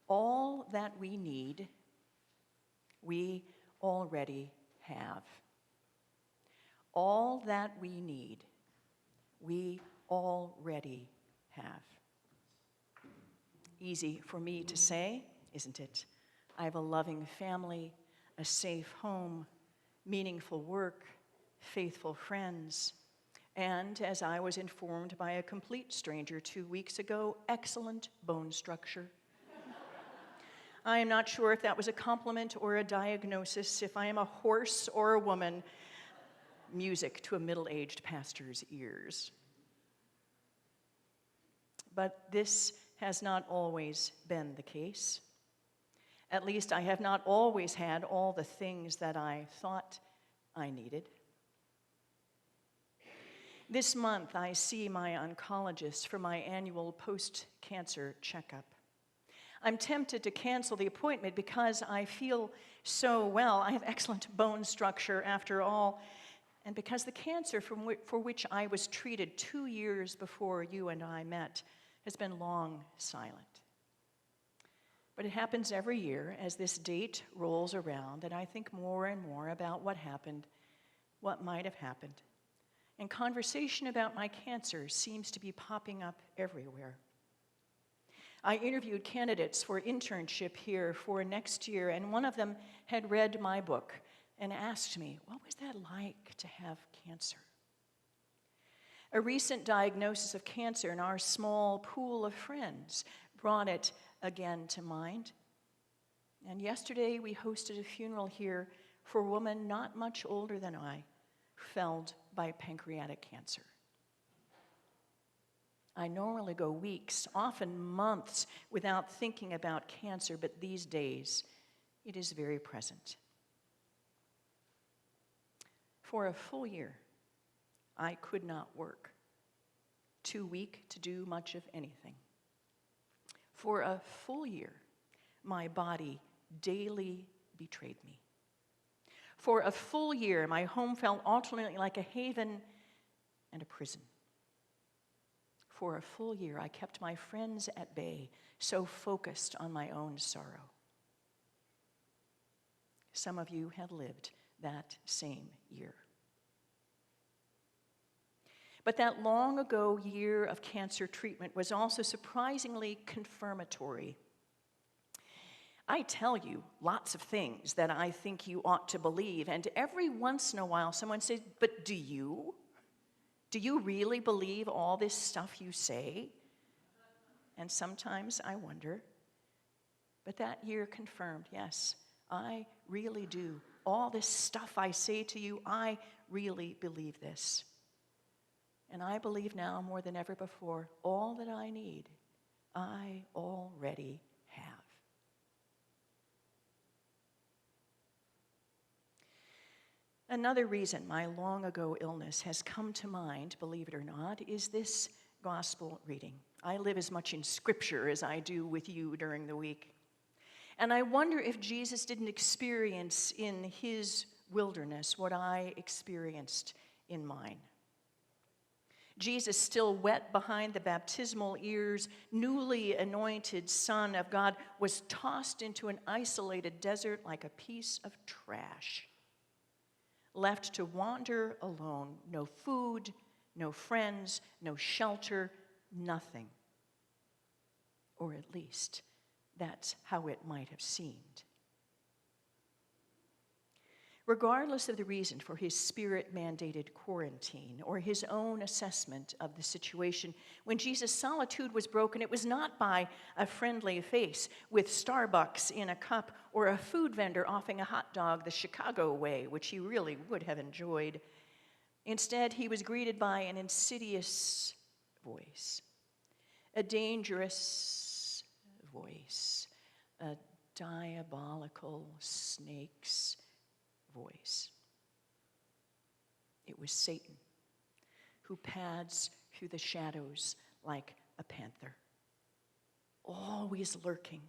all that we need, we already have. All that we need, we already have. Easy for me to say, isn't it? I have a loving family, a safe home, meaningful work, faithful friends, and, as I was informed by a complete stranger 2 weeks ago, excellent bone structure. I am not sure if that was a compliment or a diagnosis, if I am a horse or a woman. Music to a middle-aged pastor's ears. But this has not always been the case. At least I have not always had all the things that I thought I needed. This month, I see my oncologist for my annual post-cancer checkup. I'm tempted to cancel the appointment because I feel so well. I have excellent bone structure after all, and because the cancer for which I was treated 2 years before you and I met has been long silent. But it happens every year as this date rolls around, and I think more and more about what happened, what might have happened. And conversation about my cancer seems to be popping up everywhere. I interviewed candidates for internship here for next year, and one of them had read my book and asked me, what was that like to have cancer? A recent diagnosis of cancer in our small pool of friends brought it again to mind. And yesterday we hosted a funeral here for a woman not much older than I, felled by pancreatic cancer. I normally go weeks, often months, without thinking about cancer, but these days it is very present. For a full year, I could not work, too weak to do much of anything. For a full year, my body daily betrayed me. For a full year, my home felt alternately like a haven and a prison. For a full year, I kept my friends at bay, so focused on my own sorrow. Some of you have lived that same year. But that long ago year of cancer treatment was also surprisingly confirmatory. I tell you lots of things that I think you ought to believe, and every once in a while someone says, but do you? Do you really believe all this stuff you say? And sometimes I wonder, but that year confirmed, yes, I really do. All this stuff I say to you, I really believe this. And I believe now more than ever before, all that I need, I already have. Another reason my long ago illness has come to mind, believe it or not, is this gospel reading. I live as much in Scripture as I do with you during the week. And I wonder if Jesus didn't experience in his wilderness what I experienced in mine. Jesus, still wet behind the baptismal ears, newly anointed Son of God, was tossed into an isolated desert like a piece of trash. Left to wander alone, no food, no friends, no shelter, nothing. Or at least, that's how it might have seemed. Regardless of the reason for his Spirit-mandated quarantine or his own assessment of the situation, when Jesus' solitude was broken, it was not by a friendly face with Starbucks in a cup or a food vendor offering a hot dog the Chicago way, which he really would have enjoyed. Instead, he was greeted by an insidious voice, a dangerous voice, a diabolical snake's voice. It was Satan, who pads through the shadows like a panther, always lurking,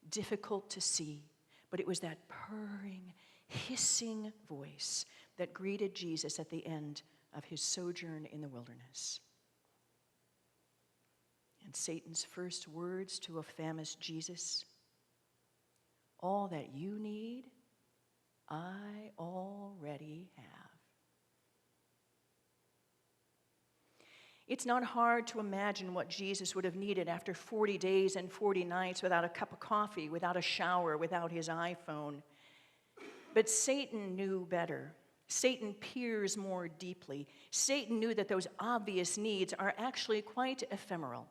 difficult to see, but it was that purring, hissing voice that greeted Jesus at the end of his sojourn in the wilderness. And Satan's first words to a famished Jesus, All that you need, I already have. It's not hard to imagine what Jesus would have needed after 40 days and 40 nights without a cup of coffee, without a shower, without his iPhone. But Satan knew better. Satan peers more deeply. Satan knew that those obvious needs are actually quite ephemeral,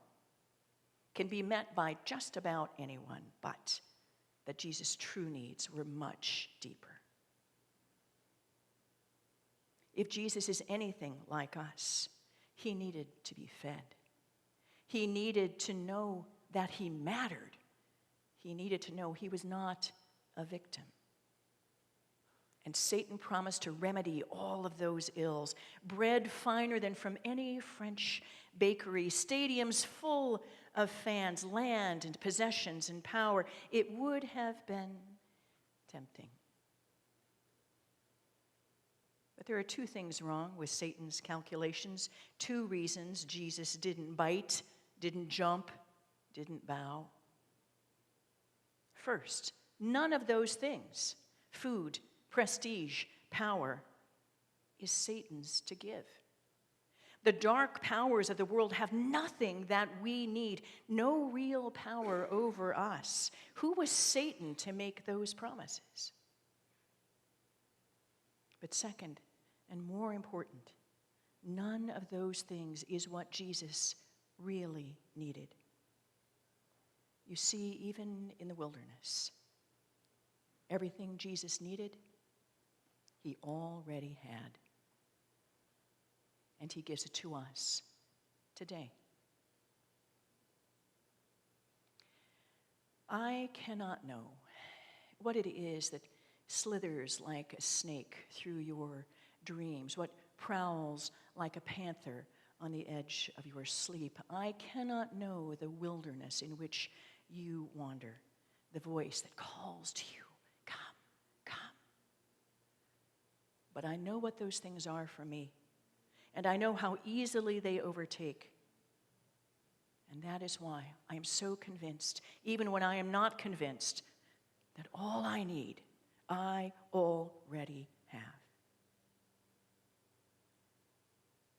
can be met by just about anyone, but that Jesus' true needs were much deeper. If Jesus is anything like us, he needed to be fed. He needed to know that he mattered. He needed to know he was not a victim. And Satan promised to remedy all of those ills. Bread finer than from any French bakery, stadiums full of fans, land and possessions and power. It would have been tempting. But there are two things wrong with Satan's calculations, two reasons Jesus didn't bite, didn't jump, didn't bow. First, none of those things, food, prestige, power, is Satan's to give. The dark powers of the world have nothing that we need, no real power over us. Who was Satan to make those promises? But second, and more important, none of those things is what Jesus really needed. You see, even in the wilderness, everything Jesus needed, he already had. And he gives it to us today. I cannot know what it is that slithers like a snake through your dreams, what prowls like a panther on the edge of your sleep. I cannot know the wilderness in which you wander, the voice that calls to you, come, come. But I know what those things are for me, and I know how easily they overtake. And that is why I am so convinced, even when I am not convinced, that all I need, I already have.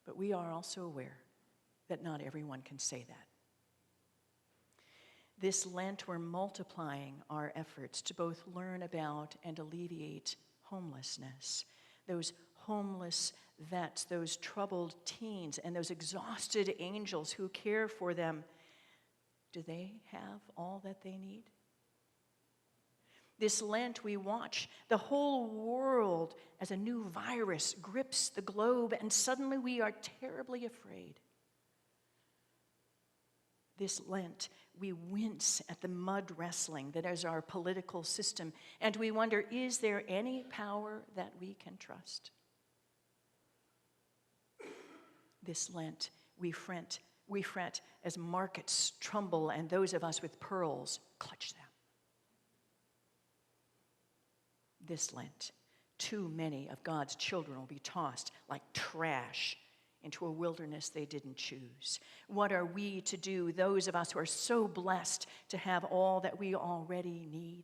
But we are also aware that not everyone can say that. This Lent, we're multiplying our efforts to both learn about and alleviate homelessness. Those homeless vets, those troubled teens, and those exhausted angels who care for them, do they have all that they need? This Lent, we watch the whole world as a new virus grips the globe, and suddenly we are terribly afraid. This Lent, we wince at the mud wrestling that is our political system, and we wonder, is there any power that we can trust? This Lent, we fret as markets tremble and those of us with pearls clutch them. This Lent, too many of God's children will be tossed like trash into a wilderness they didn't choose. What are we to do, those of us who are so blessed to have all that we already need?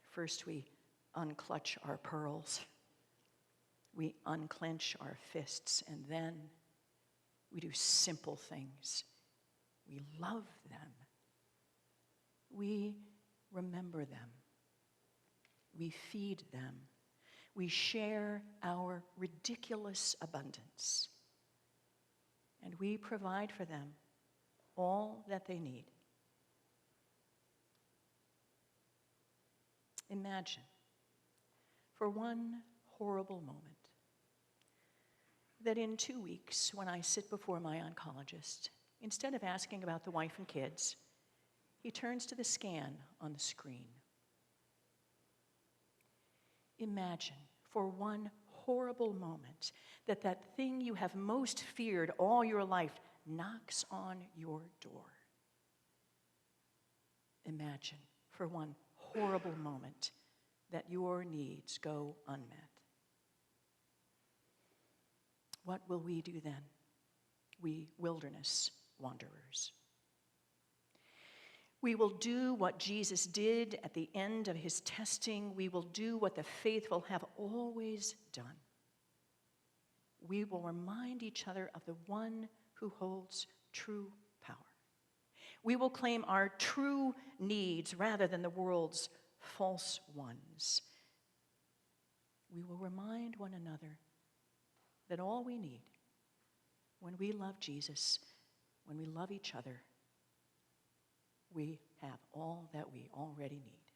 First, we unclutch our pearls. We unclench our fists, and then we do simple things. We love them. We remember them. We feed them. We share our ridiculous abundance. And we provide for them all that they need. Imagine, for one horrible moment, that in 2 weeks, when I sit before my oncologist, instead of asking about the wife and kids, he turns to the scan on the screen. Imagine, for one horrible moment, that that thing you have most feared all your life knocks on your door. Imagine, for one horrible moment, that your needs go unmet. What will we do then, we wilderness wanderers? We will do what Jesus did at the end of his testing. We will do what the faithful have always done. We will remind each other of the one who holds true power. We will claim our true needs rather than the world's false ones. We will remind one another that all we need when we love Jesus, when we love each other, we have all that we already need.